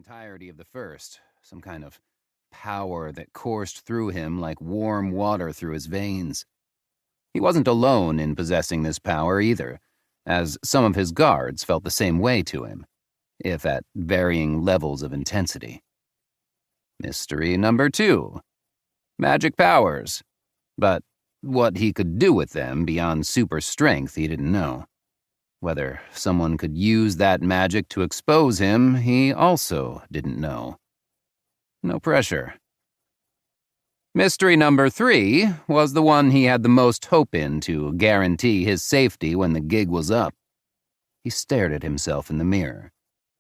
entirety of the first, some kind of power that coursed through him like warm water through his veins. He wasn't alone in possessing this power either, as some of his guards felt the same way to him, if at varying levels of intensity. Mystery number 2. Magic powers. But what he could do with them beyond super strength he didn't know. Whether someone could use that magic to expose him, he also didn't know. No pressure. Mystery number 3 was the one he had the most hope in to guarantee his safety when the gig was up. He stared at himself in the mirror,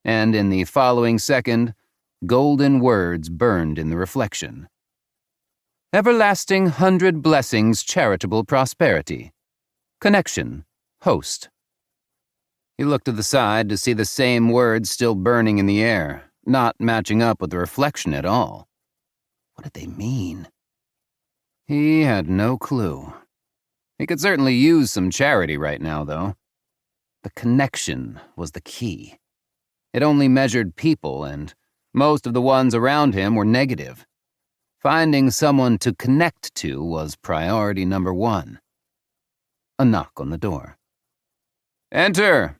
and in the following second, golden words burned in the reflection. Everlasting 100 blessings, charitable prosperity. Connection, host. He looked to the side to see the same words still burning in the air, not matching up with the reflection at all. What did they mean? He had no clue. He could certainly use some charity right now, though. The connection was the key. It only measured people, and most of the ones around him were negative. Finding someone to connect to was priority number 1. A knock on the door. "Enter!"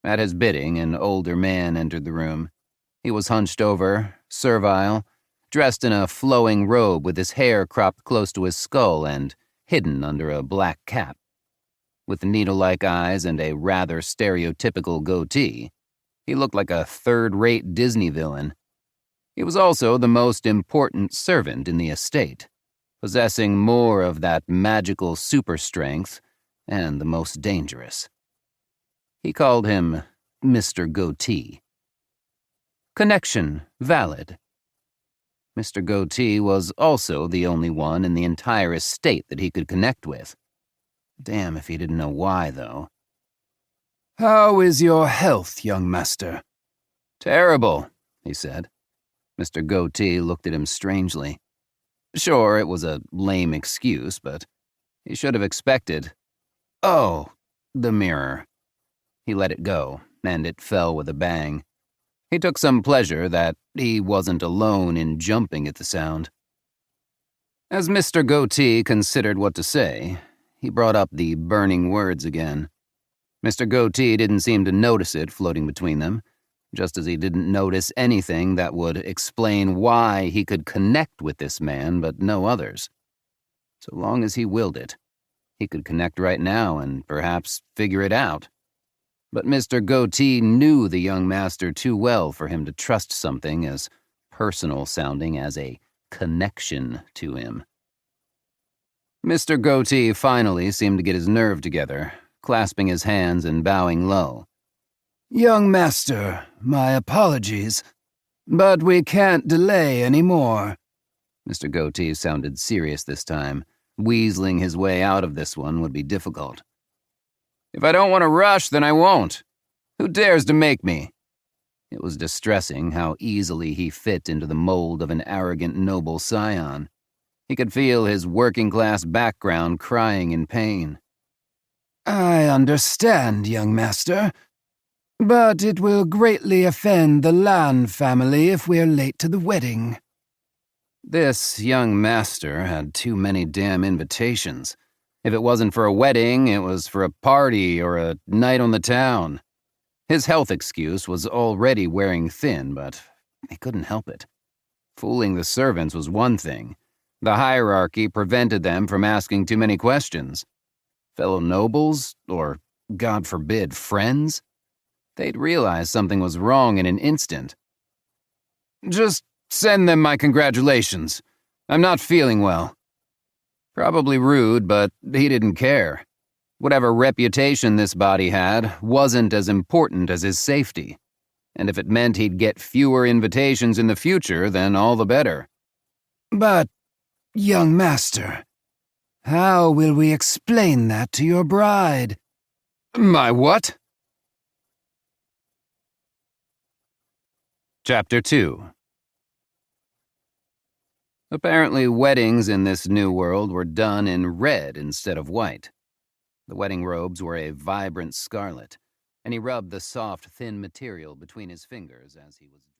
At his bidding, an older man entered the room. He was hunched over, servile, dressed in a flowing robe with his hair cropped close to his skull and hidden under a black cap. With needle-like eyes and a rather stereotypical goatee, he looked like a third-rate Disney villain. He was also the most important servant in the estate, possessing more of that magical super strength and the most dangerous. He called him Mr. Goatee. Connection valid. Mr. Goatee was also the only one in the entire estate that he could connect with. Damn if he didn't know why, though. "How is your health, young master?" "Terrible," he said. Mr. Goatee looked at him strangely. Sure, it was a lame excuse, but he should have expected. Oh, the mirror. He let it go, and it fell with a bang. He took some pleasure that he wasn't alone in jumping at the sound. As Mr. Goatee considered what to say, he brought up the burning words again. Mr. Goatee didn't seem to notice it floating between them, just as he didn't notice anything that would explain why he could connect with this man but no others. So long as he willed it, he could connect right now and perhaps figure it out. But Mr. Goatee knew the young master too well for him to trust something as personal-sounding as a connection to him. Mr. Goatee finally seemed to get his nerve together, clasping his hands and bowing low. "Young master, my apologies, but we can't delay any more." Mr. Goatee sounded serious this time. Weaseling his way out of this one would be difficult. "If I don't want to rush, then I won't. Who dares to make me?" It was distressing how easily he fit into the mold of an arrogant noble scion. He could feel his working-class background crying in pain. "I understand, young master, but it will greatly offend the Lan family if we're late to the wedding." This young master had too many damn invitations. If it wasn't for a wedding, it was for a party or a night on the town. His health excuse was already wearing thin, but he couldn't help it. Fooling the servants was one thing. The hierarchy prevented them from asking too many questions. Fellow nobles, or, God forbid, friends? They'd realize something was wrong in an instant. "Just send them my congratulations. I'm not feeling well." Probably rude, but he didn't care. Whatever reputation this body had wasn't as important as his safety. And if it meant he'd get fewer invitations in the future, then all the better. "But, young master, how will we explain that to your bride?" "My what?" Chapter 2. Apparently, weddings in this new world were done in red instead of white. The wedding robes were a vibrant scarlet, and he rubbed the soft, thin material between his fingers as he was